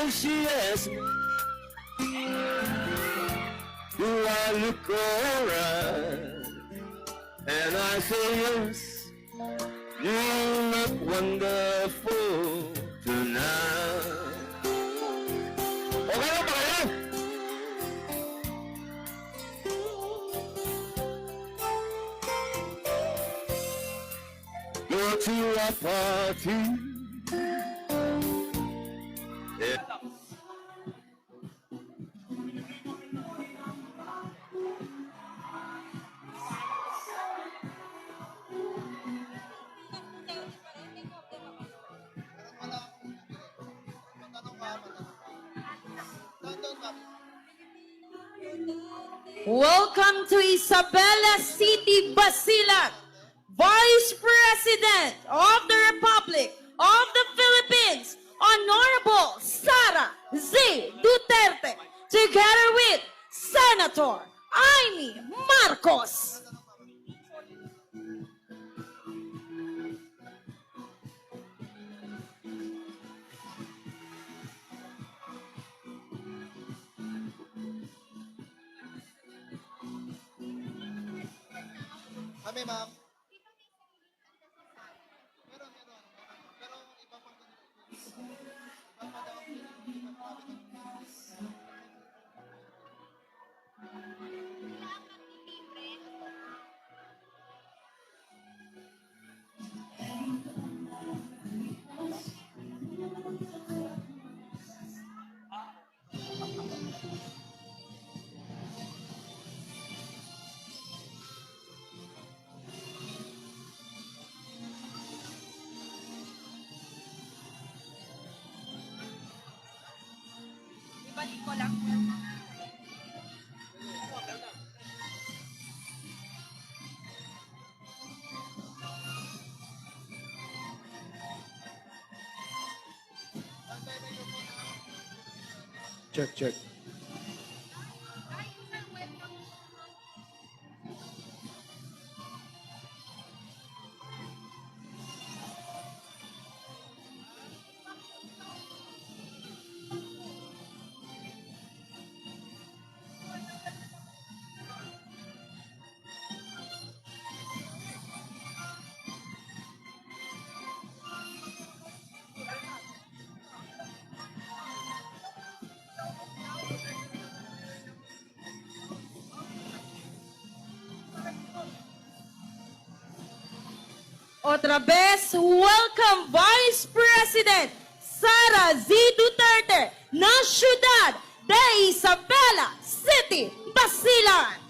And she asks me, do I look alright? And I say yes, you look wonderful tonight. Okay na ba kayo? Go to a party. Yeah. Welcome to Isabela City, Basilan, Vice President of the Republic of the Philippines, Honorable Sara Z. Duterte, together with Senator Amy Marcos. Kami, ma'am. Meron. Pero iba pang Ibalik ko lang. Check. Otra vez, welcome Vice President Sara Z. Duterte ng Ciudad de Isabela City, Basilan.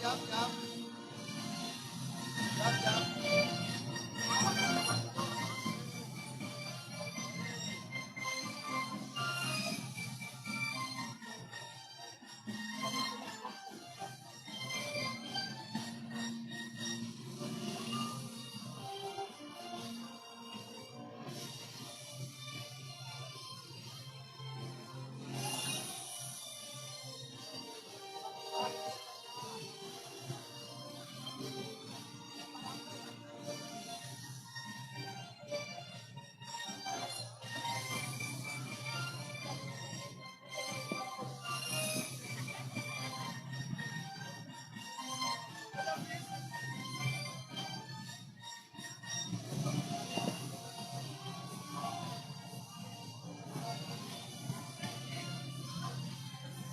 Jump.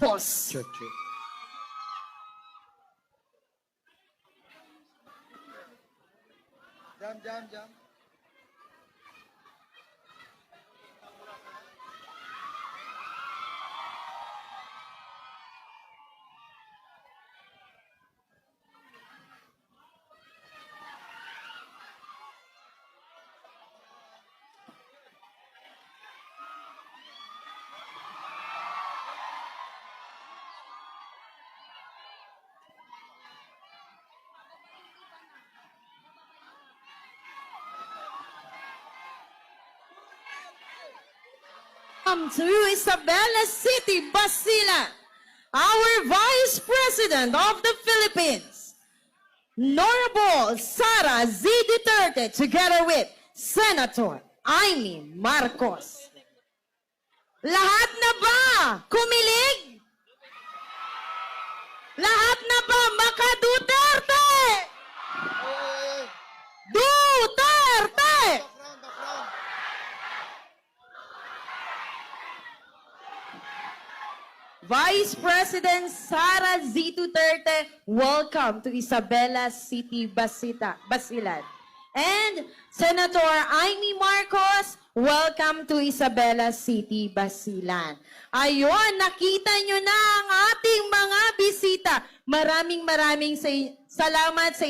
Pause. Check. Jump. to Isabela City, Basilan, our Vice President of the Philippines, Honorable Sara Z. Duterte, together with Senator Amy Marcos. Lahat na ba kumilig? Lahat na ba maka-Duterte? Oy, Duterte! background. Vice President Sara Z. Duterte, welcome to Isabela City, Basilan. And Senator Amy Marcos, welcome to Isabela City, Basilan. Ayun, nakita nyo na ang ating mga bisita. Maraming salamat sa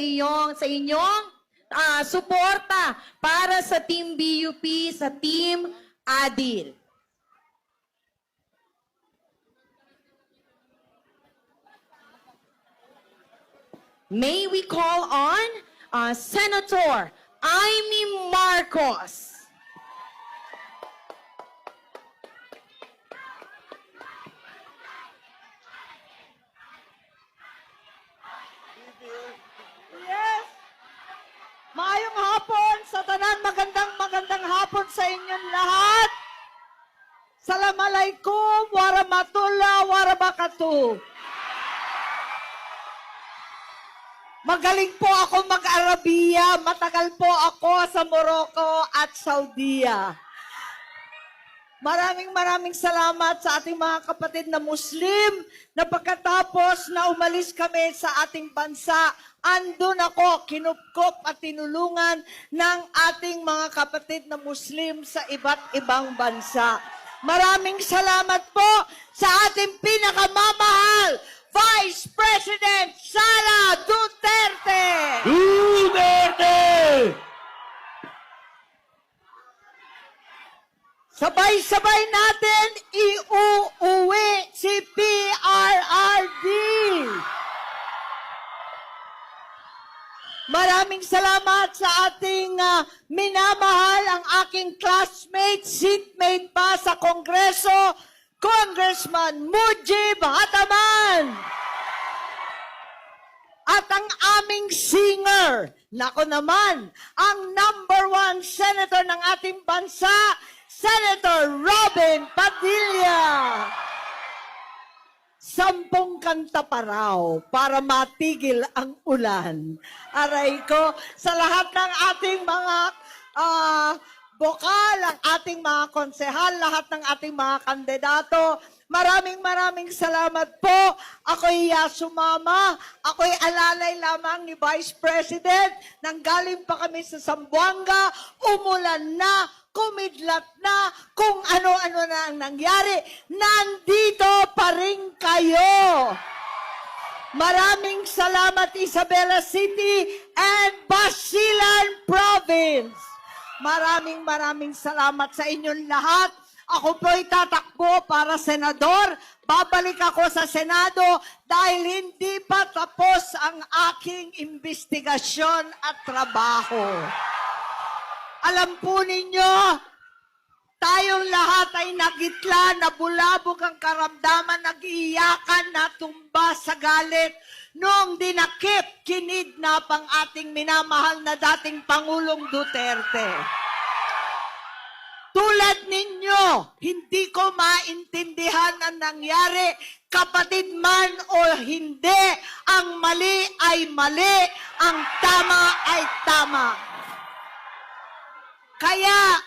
inyong suporta para sa Team BUP, sa Team Adil. May we call on Senator Amy Marcos. Yes! Maayong hapon sa tanan, magandang hapon sa inyong lahat. Assalamualaikum warahmatullahi wabarakatuh. Magaling po ako mag-Arabiya. Matagal po ako sa Morocco at Saudiya. Maraming salamat sa ating mga kapatid na Muslim na pagkatapos na umalis kami sa ating bansa, andun ako, kinupkop at tinulungan ng ating mga kapatid na Muslim sa iba't ibang bansa. Maraming salamat po sa ating pinakamamahal, Vice President Sara Duterte! Duterte! Sabay-sabay natin iuuwi si PRRD! Maraming salamat sa ating minamahal, ang aking classmate, seatmate pa sa Kongreso, Congressman Mujib Hataman. At ang aming singer, nako naman, ang #1 senator ng ating bansa, Senator Robin Padilla. 10 kanta pa raw para matigil ang ulan. Aray ko, sa lahat ng ating mga bokal, ang ating mga konsehal, lahat ng ating mga kandidato, maraming salamat po. Ako'y sumama, ako'y alalay lamang ni Vice President. Nanggaling pa kami sa Zamboanga, umulan na, kumidlat na, kung ano-ano na ang nangyari. Nandito pa rin kayo. Maraming salamat, Isabela City and Basilan Province. Maraming salamat sa inyong lahat. Ako po'y tatakbo para senador. Babalik ako sa Senado dahil hindi pa tapos ang aking investigasyon at trabaho. Alam po ninyo, tayong lahat ay nagitla, nabulabog ang karamdaman, nag-iiyakan, natumba sa galit noong dinakip, kinidnap ang ating minamahal na dating Pangulong Duterte. Tulad ninyo, hindi ko maintindihan ang nangyari, kapatid man o hindi, ang mali ay mali, ang tama ay tama. Kaya,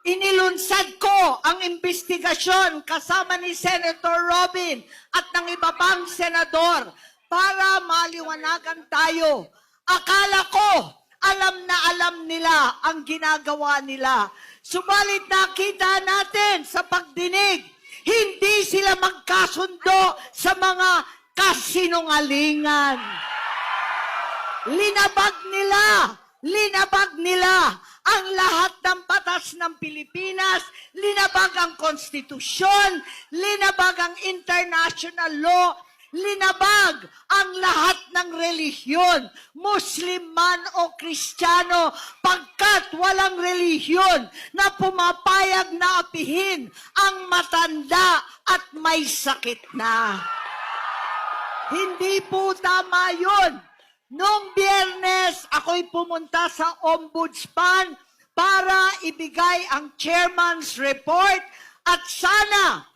inilunsad ko ang investigasyon kasama ni Senator Robin at ng iba pang senador para maliwanagan tayo. Akala ko, alam na alam nila ang ginagawa nila. Subalit nakita natin sa pagdinig, hindi sila magkasundo sa mga kasinungalingan. Linabag nila ang lahat ng batas ng Pilipinas, linabag ang konstitusyon, linabag ang international law, linabag ang lahat ng relihiyon, Muslim man o Kristiyano, pagkat walang relihiyon na pumapayag na apihin ang matanda at may sakit na. Hindi po tama yun. Noong Biyernes, ako'y pumunta sa Ombudsman para ibigay ang chairman's report at sana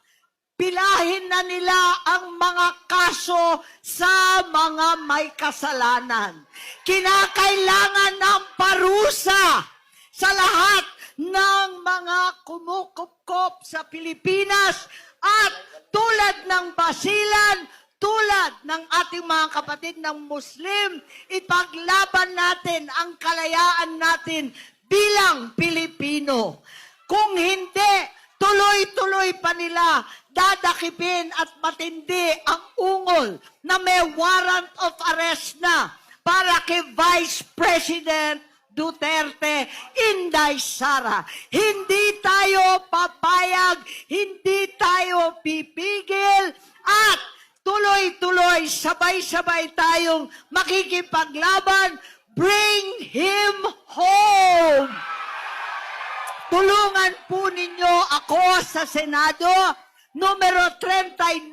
pilahin na nila ang mga kaso sa mga may kasalanan. Kinakailangan ng parusa sa lahat ng mga kumukupkop sa Pilipinas at tulad ng Basilan, tulad ng ating mga kapatid ng Muslim, ipaglaban natin ang kalayaan natin bilang Pilipino. Kung hindi, tuloy-tuloy pa nila dadakipin at matindi ang ungol na may warrant of arrest na para kay Vice President Duterte, Inday Sara. Hindi tayo papayag, hindi tayo pipigil at tuloy-tuloy, sabay-sabay tayong makikipaglaban. Bring him home! Tulungan po ninyo ako sa Senado, numero 39,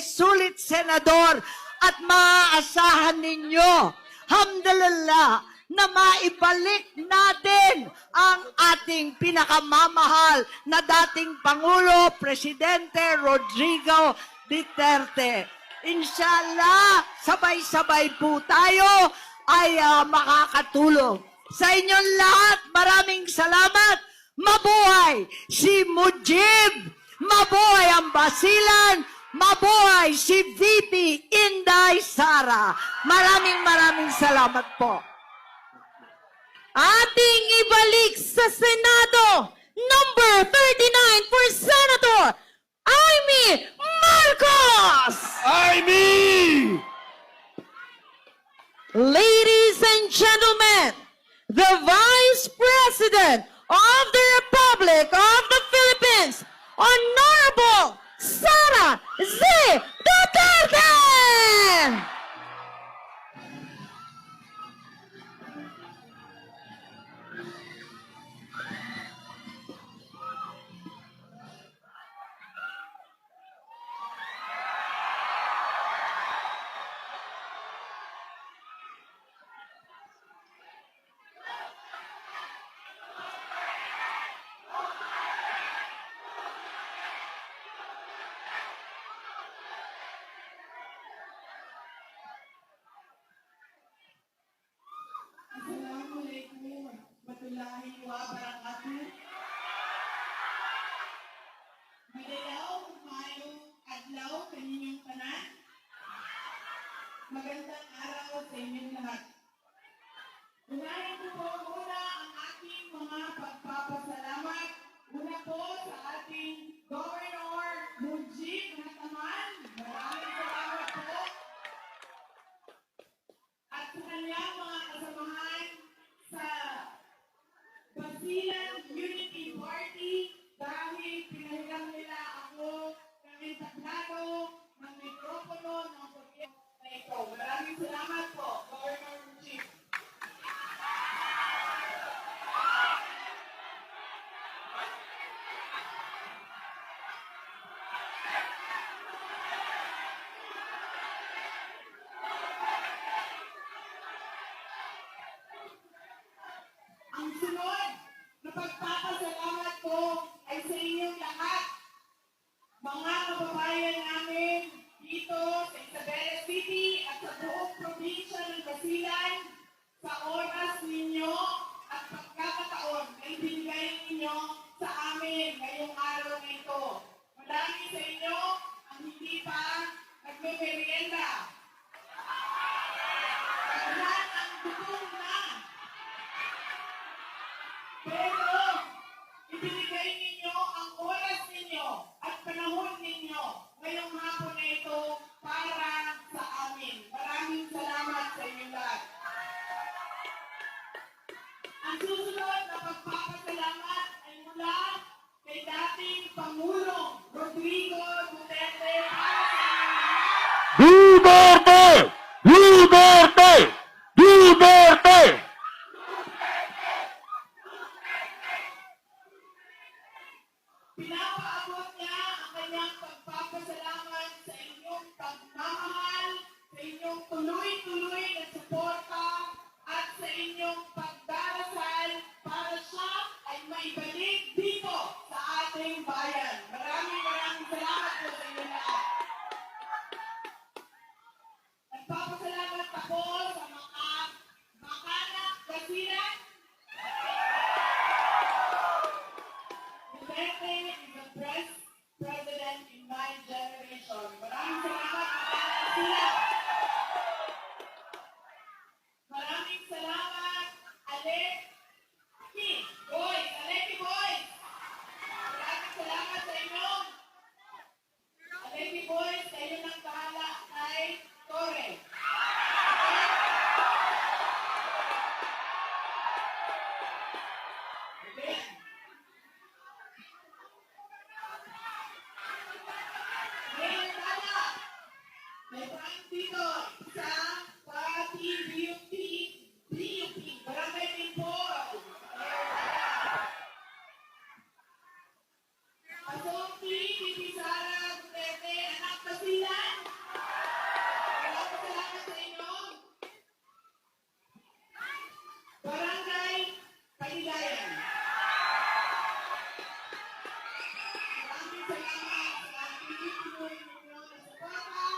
sulit senador, at maaasahan ninyo, hamdalala, na maibalik natin ang ating pinakamamahal na dating Pangulo, Presidente Rodrigo Duterte. Inshallah, sabay-sabay po tayo ay makakatulong. Sa inyong lahat, maraming salamat. Mabuhay si Mujib! Mabuhay ang Basilan! Mabuhay si VP Inday Sara! Maraming salamat po. Ating ibalik sa Senado, number 39 for Senator Amy Marcos! Amy! Ladies and gentlemen, the Vice President of the Republic of the Philippines, Honorable Sara Z. Duterte! Assalamualaikum warahmatullahi wabarakatuh. Magandang mayong adlaw kaninyong tanan. Magandang araw sa inyong lahat. Unahin ko po muna ang aking mga pagpapasalamat. Una po sa ating Governor Mujib Nataman. Maraming salamat po. At sa kanyang mga kasamahan sa Basilan Unity Party dahil pinahiram nila ako ng entablado ng mikropono ng proyekto na ito. Maraming salamat po, Governor Mujib. Ang sunod na pagpapasalamat ko ay sa inyong lahat, mga kababayan namin dito sa Isabela City at sa buong probinsya ng Basilan, sa oras ninyo at pagkakataon na ibinigay ninyo sa amin ngayong araw na ito. Marami sa inyo ang hindi pa nagme-merienda. Lahat ang gutom na. Pero, ibinigay ninyo ang oras ninyo at panahon ninyo ngayong hapon na ito para sa amin. Maraming salamat sa inyo lahat. Ang susunod na pagpapasalamat ay mula kay dating Pangulong Rodrigo Duterte para sa inyo lahat. Inabot niya ang kanyang pagpapasalamat sa inyong pagmamahal, sa inyong tuloy-tuloy na suporta, at sa inyong pagdarasal para siya ay maibalik dito sa ating bayan. Maraming salamat po sa inyo lahat. Nagpapasalamat ako sa mga makanak kasilan. Duterte is the best president in my generation. Maraming salamat, makanak kasilan. Maraming salamat, Aleki Boys. Aleki Boys. Maraming salamat sa inyo. Aleki Boys, kayo nang bahala kay Torre. Again. Ngayon bahala. May Frank dito sa Pati BUP. Barangay Limpol. Asompi, Titi Sara Duterte, anak Basilan. Salamat sa inyo. Barangay Paligayan. Maraming salamat sa pinipinoy ninyo na suporta.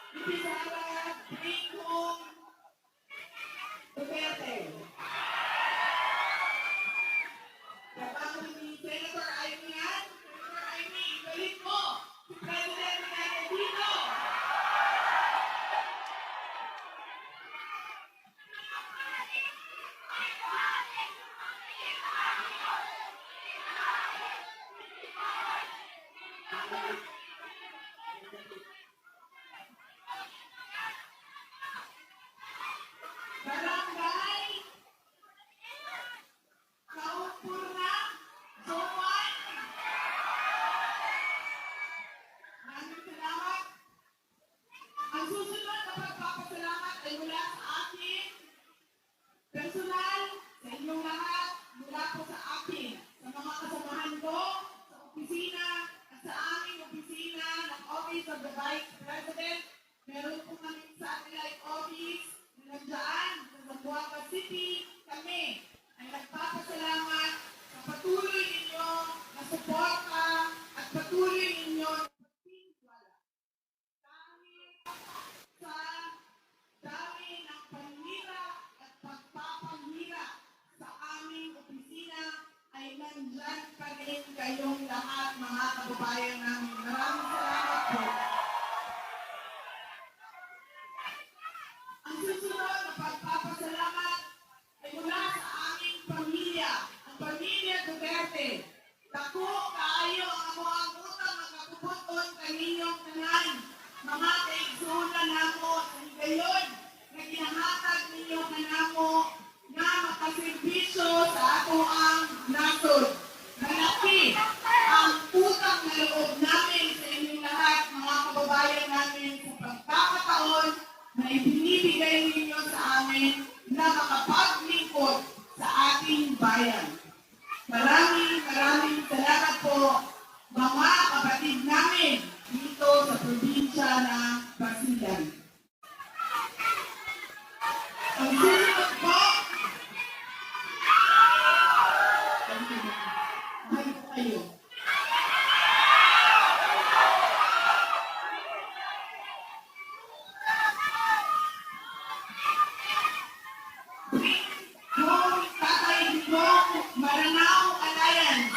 Titi Sara, Bingkong, Duterte. Kapag ni Senator Amy yan, Senator Amy, ibalik mo si President natin dito. Barangay Kaupurna, Zowan. Maraming salamat. Ang susunod na pagpapasalamat ay mula sa akin, personal, sa inyong lahat, mula po sa akin, sa mga kasamahan ko, sa opisina, at sa aming opisina ng Office of the Vice President. Meron po kami satellite office na nandiyan sa Zamboanga City. Kami ay nagpapasalamat sa patuloy ninyo na suporta at patuloy ninyo na pagtitiwala. Dahil sa dami ng panira at pagpapanghira sa aming opisina ay nandyan pa rin kayong lahat, mga kababayan namin. Maraming salamat po. Ang susunod na pagpapasalamat ay mula sa aming pamilya, ang pamilya Duterte. Dako kaayo ang amuang utang magkakubuton kaninyong tanan, mga kaigsunan namo sa higayon na ginahatag ninyo kanamo na makaservisyo sa ato ang nasod. Malaki ang utang na loob namin sa inyong lahat, mga kababayan namin, sa pagkakataon na ibinibigay ninyo sa amin na makapaglingkod sa ating bayan. Maraming salamat po, mga kapatid namin dito sa probinsya ng Basilan. Ang susunod po, mahal po kayo. Tatay Digong, Maranao Alliance.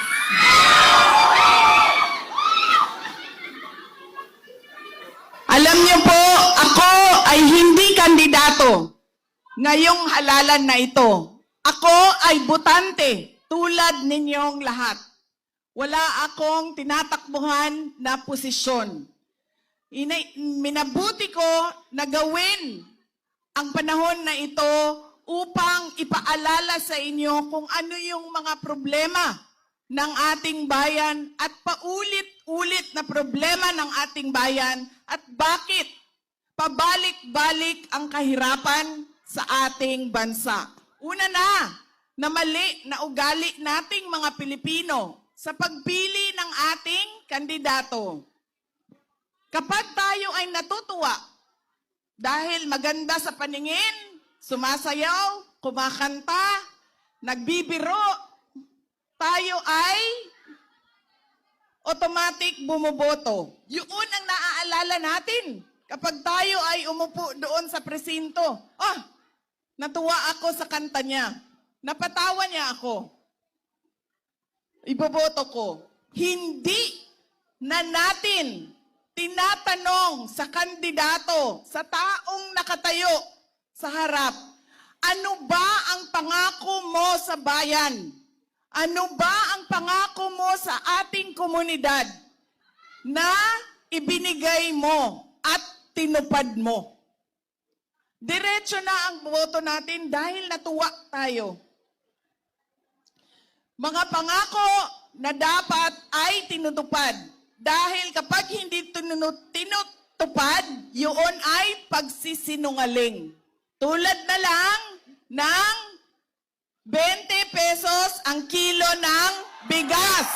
Alam niyo po, ako ay hindi kandidato ngayong halalan na ito. Ako ay botante tulad ninyong lahat. Wala akong tinatakbuhan na posisyon. Minabuti ko na gawin ang panahon na ito upang ipaalala sa inyo kung ano yung mga problema ng ating bayan at paulit-ulit na problema ng ating bayan at bakit pabalik-balik ang kahirapan sa ating bansa. Una na, na mali na ugali nating mga Pilipino sa pagpili ng ating kandidato. Kapag tayo ay natutuwa dahil maganda sa paningin, sumasayaw, kumakanta, nagbibiro, tayo ay automatic bumoboto. Yun ang naaalala natin kapag tayo ay umupo doon sa presinto. Natuwa ako sa kanta niya. Napatawa niya ako. Iboboto ko. Hindi na natin tinatanong sa kandidato, sa taong nakatayo sa harap, ano ba ang pangako mo sa bayan? Ano ba ang pangako mo sa ating komunidad na ibinigay mo at tinupad mo? Diretso na ang boto natin dahil natuwa tayo. Mga pangako na dapat ay tinutupad. Dahil kapag hindi tinutupad, yun ay pagsisinungaling. Tulad na lang ng 20 pesos ang kilo ng bigas.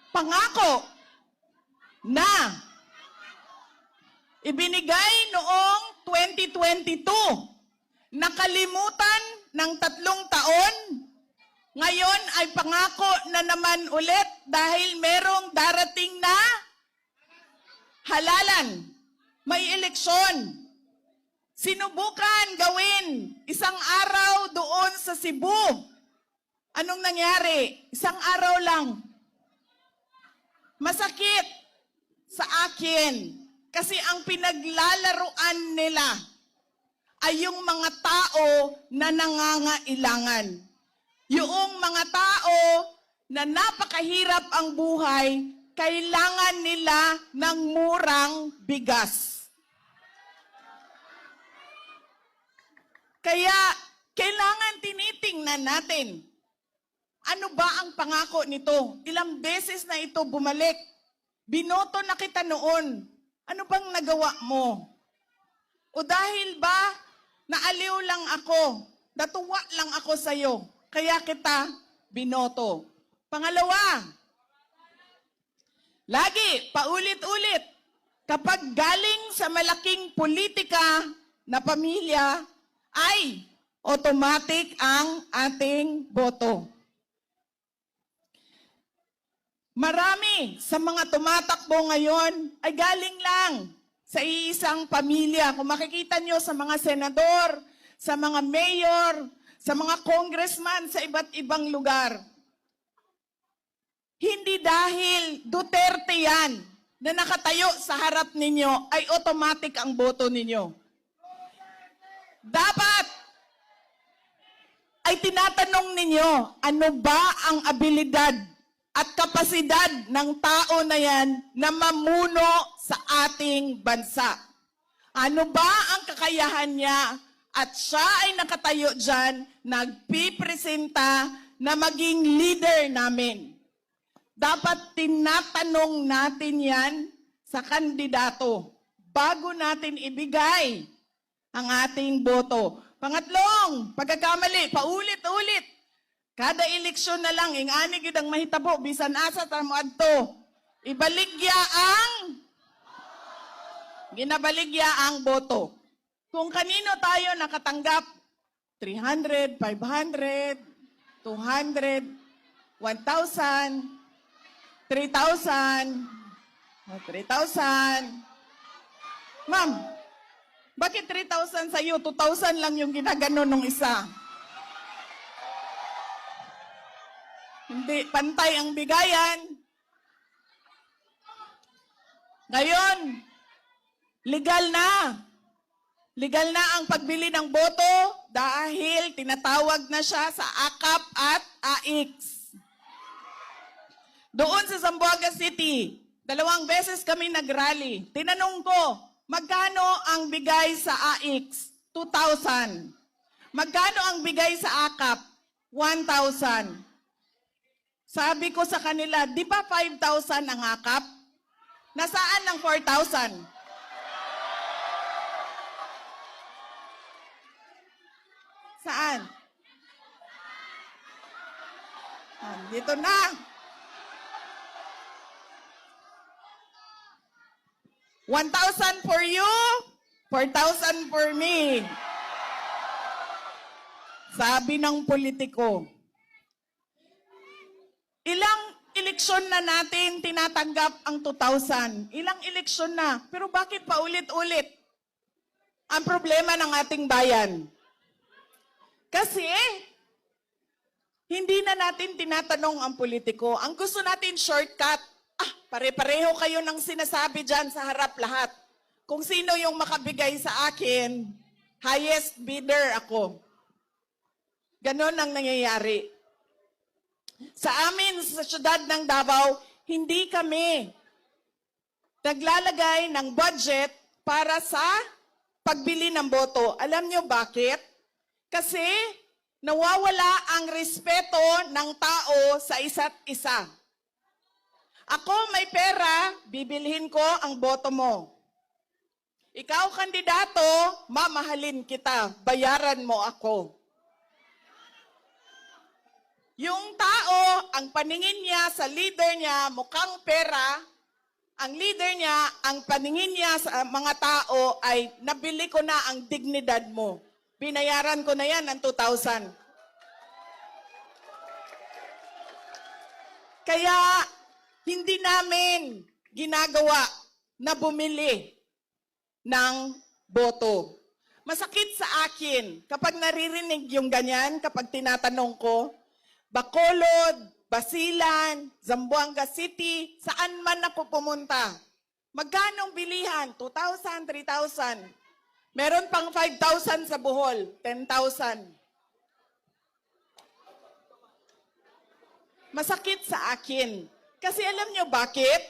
Pangako na ibinigay noong 2022, nakalimutan ng 3 taon, ngayon ay pangako na naman ulit dahil merong darating na halalan. May eleksyon. Sinubukan gawin isang araw doon sa Cebu. Anong nangyari? Isang araw lang. Masakit sa akin kasi ang pinaglalaruan nila ay yung mga tao na nangangailangan. Yung mga tao na napakahirap ang buhay, kailangan nila ng murang bigas. Kaya kailangan tinitingnan natin, ano ba ang pangako nito? Ilang beses na ito bumalik. Binoto na kita noon. Ano bang nagawa mo? O dahil ba naaliw lang ako, natuwa lang ako sa'yo, kaya kita binoto. Pangalawa, lagi, paulit-ulit, kapag galing sa malaking politika na pamilya, ay automatic ang ating boto. Marami sa mga tumatakbo ngayon ay galing lang sa iisang pamilya. Kung makikita nyo sa mga senador, sa mga mayor, sa mga congressman sa iba't ibang lugar. Hindi dahil Duterte yan na nakatayo sa harap ninyo ay automatic ang boto ninyo. Dapat ay tinatanong ninyo, ano ba ang abilidad at kapasidad ng tao na yan na mamuno sa ating bansa? Ano ba ang kakayahan niya at siya ay nakatayo dyan, nagpipresenta na maging leader namin? Dapat tinatanong natin yan sa kandidato bago natin ibigay ang ating boto. Pangatlong, pagkakamali, paulit-ulit. Kada eleksyon na lang, ingani gid ang mahitabo, bisan asa tamo adto. Ginabaligya ang boto. Kung kanino tayo nakatanggap, 300, 500, 200, 1,000, 3,000, 3,000. Ma'am, bakit 3,000 sa'yo? 2,000 lang yung ginagano nung isa. Hindi, pantay ang bigayan. Ngayon, legal na. Legal na ang pagbili ng boto dahil tinatawag na siya sa AKAP at AIX. Doon sa Zamboanga City, 2 beses kami nag-rally. Tinanong ko, magkano ang bigay sa AIX? 2,000. Magkano ang bigay sa AKAP? 1,000. Sabi ko sa kanila, di ba 5,000 ang AKAP? Nasaan ang 4,000? Dito na. 1,000 for you, 4,000 for me. Sabi ng politiko. Ilang eleksyon na natin tinatanggap ang 2,000? Ilang eleksyon na? Pero bakit paulit-ulit ang problema ng ating bayan? Kasi hindi na natin tinatanong ang politiko. Ang gusto natin shortcut. Pare-pareho kayo ng sinasabi dyan sa harap lahat. Kung sino yung makabigay sa akin, highest bidder ako. Ganon ang nangyayari. Sa amin, sa syudad ng Davao, hindi kami naglalagay ng budget para sa pagbili ng boto. Alam niyo bakit? Kasi nawawala ang respeto ng tao sa isa't isa. Ako may pera, bibilhin ko ang boto mo. Ikaw kandidato, mamahalin kita, bayaran mo ako. Yung tao, ang paningin niya sa leader niya, mukhang pera, ang leader niya, ang paningin niya sa mga tao ay nabili ko na ang dignidad mo. Binayaran ko na yan ng 2,000. Kaya, hindi namin ginagawa na bumili ng boto. Masakit sa akin kapag naririnig yung ganyan, kapag tinatanong ko, Bacolod, Basilan, Zamboanga City, saan man ako pumunta. Magkano bilihan? 2,000, 3,000. Meron pang 5,000 sa Bohol, 10,000. Masakit sa akin. Kasi alam nyo bakit?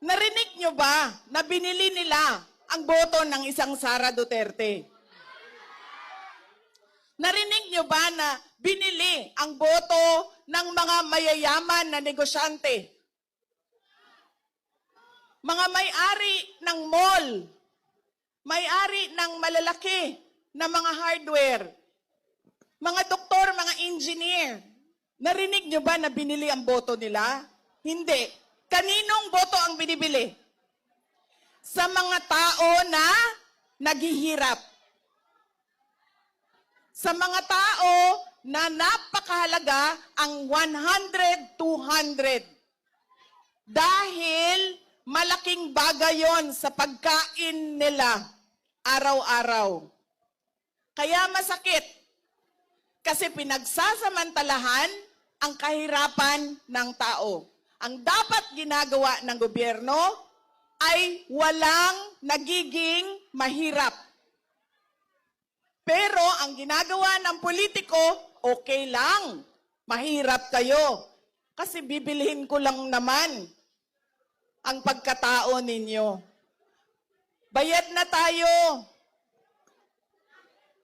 Narinig nyo ba na binili nila ang boto ng isang Sara Duterte? Narinig nyo ba na binili ang boto ng mga mayayaman na negosyante? Mga may-ari ng mall, may-ari ng malalaki na mga hardware, mga doktor, mga engineer. Narinig nyo ba na binili ang boto nila? Hindi. Kaninong boto ang binibili? Sa mga tao na naghihirap. Sa mga tao na napakahalaga ang 100, 200. Dahil malaking bagay yon sa pagkain nila araw-araw. Kaya masakit. Kasi pinagsasamantalahan ang kahirapan ng tao. Ang dapat ginagawa ng gobyerno ay walang nagiging mahirap. Pero ang ginagawa ng politiko, okay lang. Mahirap kayo. Kasi bibilihin ko lang naman ang pagkatao ninyo. Bayad na tayo.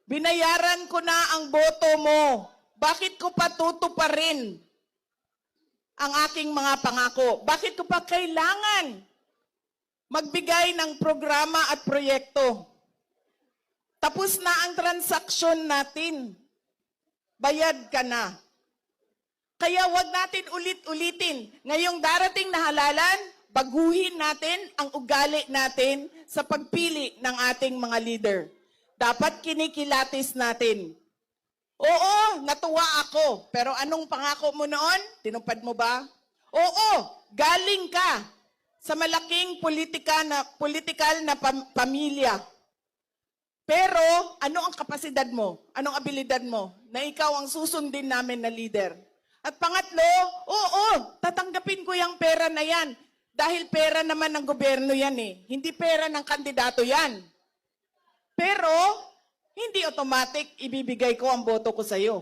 Binayaran ko na ang boto mo. Bakit ko pa tutuparin ang aking mga pangako? Bakit ko pa kailangan magbigay ng programa at proyekto? Tapos na ang transaksyon natin. Bayad ka na. Kaya wag natin ulit-ulitin. Ngayong darating na halalan, baguhin natin ang ugali natin sa pagpili ng ating mga leader. Dapat kinikilatis natin. Oo, natuwa ako. Pero anong pangako mo noon? Tinupad mo ba? Oo, galing ka sa malaking politikal na pamilya. Pero ano ang kapasidad mo? Anong abilidad mo? Na ikaw ang susundin namin na leader. At pangatlo, oo, tatanggapin ko yung pera na yan. Dahil pera naman ng gobyerno yan eh. Hindi pera ng kandidato yan. Pero, hindi automatic ibibigay ko ang boto ko sa iyo.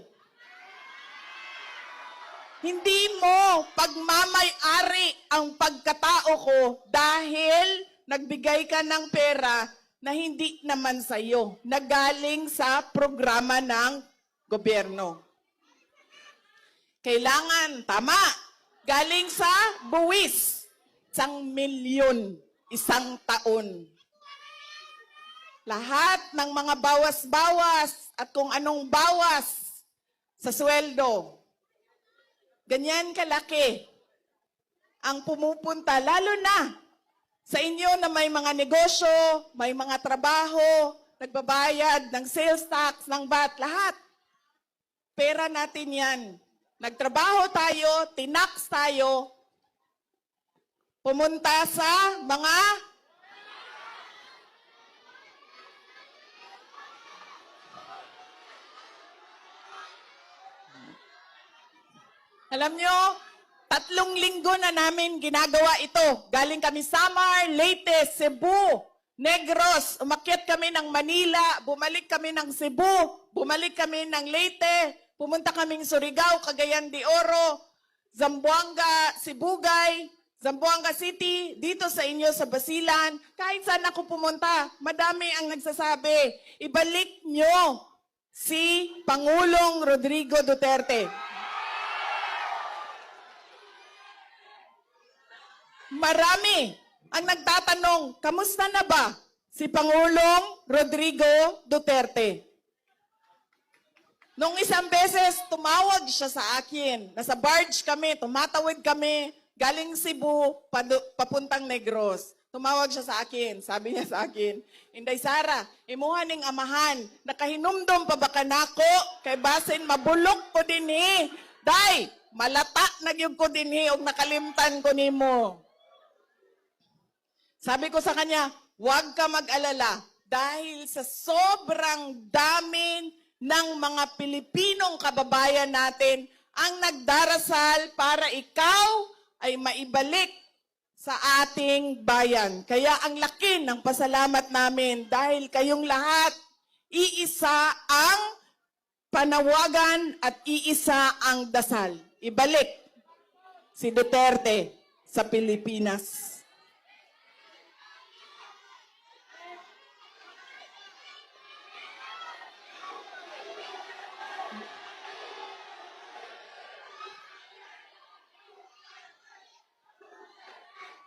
Hindi mo pagmamay-ari ang pagkatao ko dahil nagbigay ka ng pera na hindi naman sa iyo, na galing sa programa ng gobyerno. Kailangan, tama, galing sa buwis, 1,000,000, isang taon. Lahat ng mga bawas-bawas at kung anong bawas sa sweldo. ganyan kalaki ang pumupunta, lalo na sa inyo na may mga negosyo, may mga trabaho, nagbabayad ng sales tax, ng VAT, lahat. Pera natin yan. Nagtrabaho tayo, tinax tayo, pumunta sa mga alam nyo, 3 linggo na namin ginagawa ito. Galing kami Samar, Leyte, Cebu, Negros. Umakyat kami ng Manila, bumalik kami ng Cebu, bumalik kami ng Leyte, pumunta kaming Surigao, Cagayan de Oro, Zamboanga, Sibugay, Zamboanga City, dito sa inyo sa Basilan. Kahit saan ako pumunta, madami ang nagsasabi, ibalik nyo si Pangulong Rodrigo Duterte. Marami ang nagtatanong, kamusta na ba si Pangulong Rodrigo Duterte? Nung isang beses, tumawag siya sa akin. Nasa barge kami, tumatawid kami, galing Cebu, papuntang Negros. Tumawag siya sa akin. Sabi niya sa akin, Inday Sara, imuha ning amahan, nakahinumdom pa ba kanako? Kay basin mabulok ko din eh. Day, malata nagyug ko din eh, og nakalimtan ko nimo. Sabi ko sa kanya, huwag ka mag-alala dahil sa sobrang dami ng mga Pilipinong kababayan natin ang nagdarasal para ikaw ay maibalik sa ating bayan. Kaya ang laki ng pasalamat namin dahil kayong lahat, iisa ang panawagan at iisa ang dasal. Ibalik si Duterte sa Pilipinas.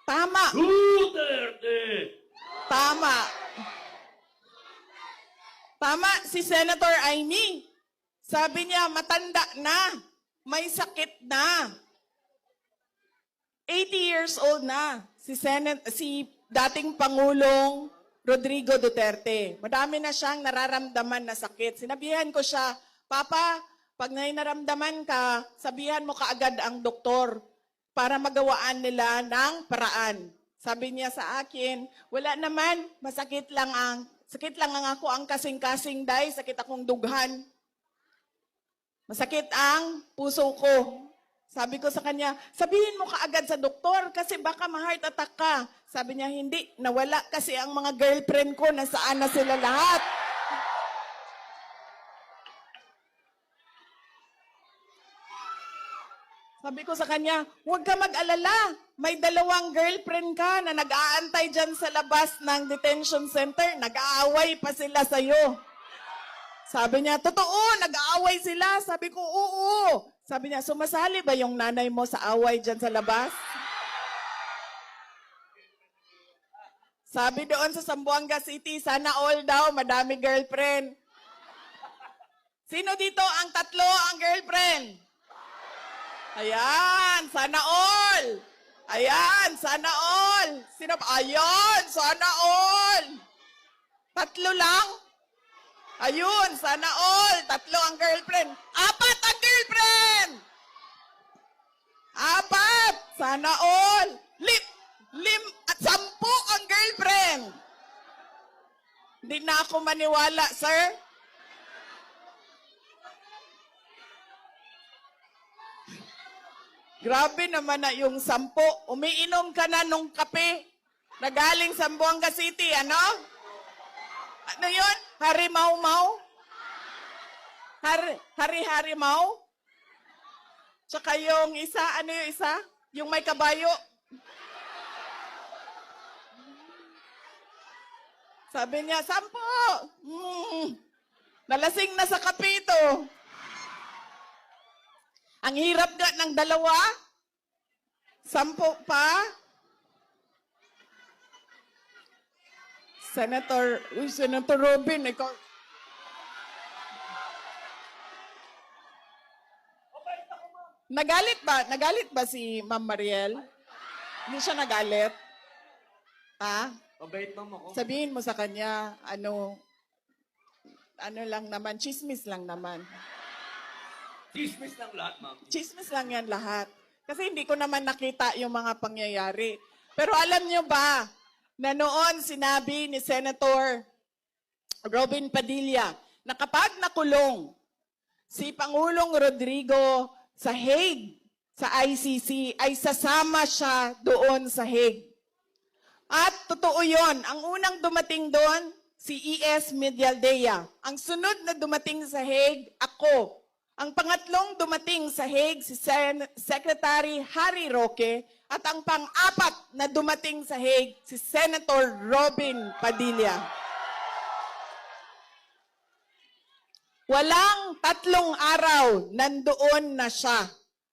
Tama. Duterte! Tama. Tama si Senator Amy. Sabi niya, matanda na. May sakit na. 80 years old na si dating Pangulong Rodrigo Duterte. Madami na siyang nararamdaman na sakit. Sinabihan ko siya, Papa, pag naramdaman ka, sabihan mo kaagad ang doktor para magawaan nila ng paraan. Sabi niya sa akin, wala naman, sakit lang ang ako ang kasing-kasing day, sakit akong dughan. Masakit ang puso ko. Sabi ko sa kanya, sabihin mo kaagad sa doktor kasi baka ma-heart attack ka. Sabi niya, hindi, nawala kasi ang mga girlfriend ko, nasaan na sila lahat. Sabi ko sa kanya, huwag ka mag-alala. May 2 girlfriend ka na nag-aantay dyan sa labas ng detention center. Nag-aaway pa sila sa'yo. Sabi niya, totoo, nag-aaway sila. Sabi ko, oo. Sabi niya, sumasali ba yung nanay mo sa away dyan sa labas? Sabi doon sa Zamboanga City, sana all daw, madami girlfriend. Sino dito ang 3 ang girlfriend? Ayan, sana all. Ayan, sana all. Sino? Ayan, sana all. 3 lang? Ayun, sana all. 3 ang girlfriend. 4 ang girlfriend. 4. Sana all. 5 at 10 ang girlfriend. Hindi na ako maniwala, sir. Grabe naman na yung 10. Umiinom ka na nung kape na galing sa Zamboanga City, ano? Ano yun? Harimaw-maw? Hari-harimaw? Tsaka yung isa, ano yung isa? Yung may kabayo. Sabi niya, 10. Nalasing na sa kape ito. Ang hirap nga ng 2. 10 pa. Senator Robin, ikaw. Nagalit ba si Ma'am Mariel? Hindi siya nagalit? Ha? Mabait ma'am ako. Sabihin mo sa kanya, ano lang naman, chismis lang naman. Chismis lang lahat, ma'am. Chismis lang yan lahat. Kasi hindi ko naman nakita yung mga pangyayari. Pero alam nyo ba, na noon sinabi ni Senator Robin Padilla na kapag nakulong si Pangulong Rodrigo sa Hague, sa ICC, ay sasama siya doon sa Hague. At totoo yon, ang unang dumating doon, si E.S. Medialdea. Ang sunod na dumating sa Hague, ako. Ang pangatlong dumating sa Hague, si Secretary Harry Roque. At ang pang-apat na dumating sa Hague, si Senator Robin Padilla. Walang 3 araw, nandoon na siya.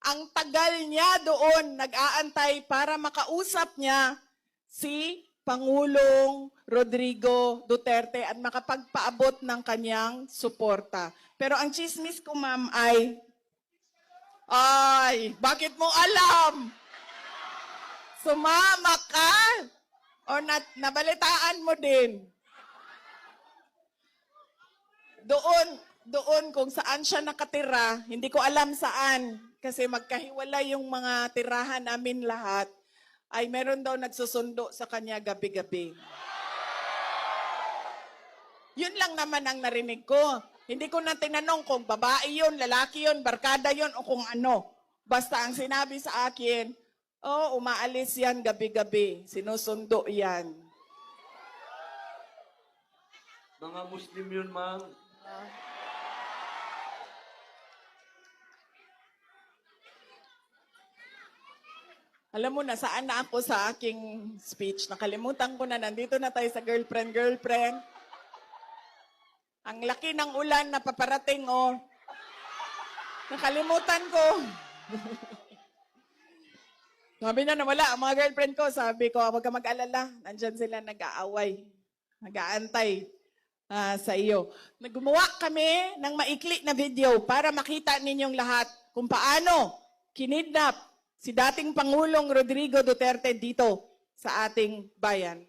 Ang tagal niya doon, nag-aantay para makausap niya si Pangulong Rodrigo Duterte at makapagpaabot ng kanyang suporta. Pero ang chismis ko, ma'am, bakit mo alam? Sumama ka? O nabalitaan mo din? Doon kung saan siya nakatira, hindi ko alam saan. Kasi magkahiwalay yung mga tirahan namin lahat, ay meron daw nagsusundo sa kanya gabi-gabi. Yun lang naman ang narinig ko. Hindi ko na tinanong kung babae yun, lalaki yun, barkada yun, o kung ano. Basta ang sinabi sa akin, umaalis yan gabi-gabi. Sinusundo yan. Mga Muslim yun, ma'am. Alam mo na, saan na ako sa aking speech? Nakalimutan ko na, nandito na tayo sa girlfriend. Ang laki ng ulan na paparating, oh. Nakalimutan ko. Sabi na nawala ang mga girlfriend ko. Sabi ko, huwag ka mag-alala. Nandyan sila nag-aaway. Nag-aantay sa iyo. Gumawa kami ng maikli na video para makita ninyong lahat kung paano kinidnap si dating Pangulong Rodrigo Duterte dito sa ating bayan.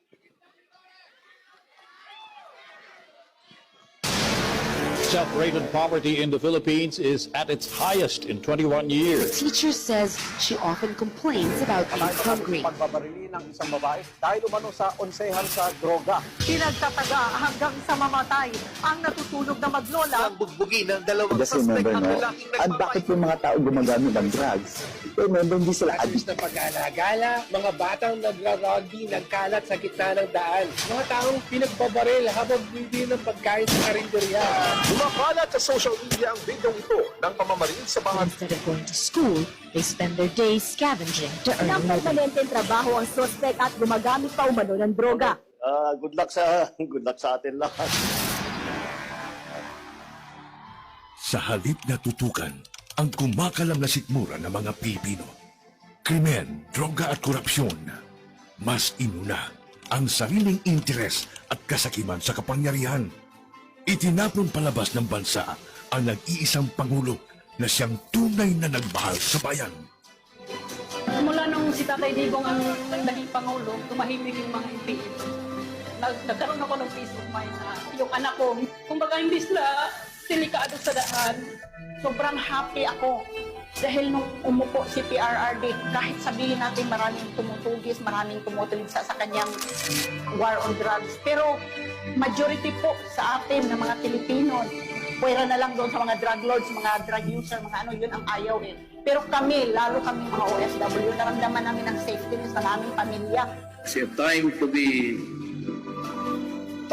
Self-rate of poverty in the Philippines is at its highest in 21 years. Teacher says she often complains about being hungry. Pagbabarili ng isang babae dahil umano sa onsehan sa droga. Pinagtataga hanggang sa mamatay ang natutulog na maglola. Ang bugbugi ng dalawang Just suspect remember, ang no, lalaking at bakit yung mga tao gumagamit ng drugs? Remember, hindi sila addict. Na pag-alagala, mga batang nagra-rugby, nagkalat sa gitna ng daan. Mga taong pinagbabaril habang bibili ng pagkain sa karinderya. Kumakalat sa social media ang video ito ng pamamaril sa bahan. Instead of going to school, they spend their days scavenging to earn a living. Permanenteng trabaho ang suspect at gumagamit pa umano ng droga. Good luck sa atin lahat. Sa halip na tutukan ang kumakalam na sikmura ng mga Pilipino, krimen, droga at korupsyon, mas inuna ang sariling interes at kasakiman sa kapangyarihan. Itinapon palabas ng bansa ang nag-iisang Pangulo na siyang tunay na nagmahal sa bayan. Mula nung si Tatay Digong ang naging Pangulo, tumahimik yung mga MP. Nagkaroon ako ng peace of mind na yung anak ko, kumbaga hindi sila delikado sa daan. Sobrang happy ako. Dahil nung umupo si PRRD, kahit sabihin natin maraming tumutugis, maraming tumutulig sa kanyang war on drugs. Pero majority po sa atin ng mga Pilipino, pwera na lang doon sa mga drug lords, mga drug user, mga ano, yun ang ayaw eh. Pero kami, lalo kami mga OFW, naramdaman namin ang safetyness ng aming pamilya. It's a time to be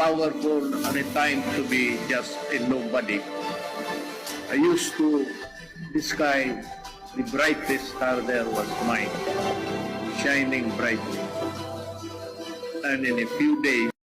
powerful and a time to be just a nobody. I used to describe the brightest star there was mine, shining brightly. And in a few days,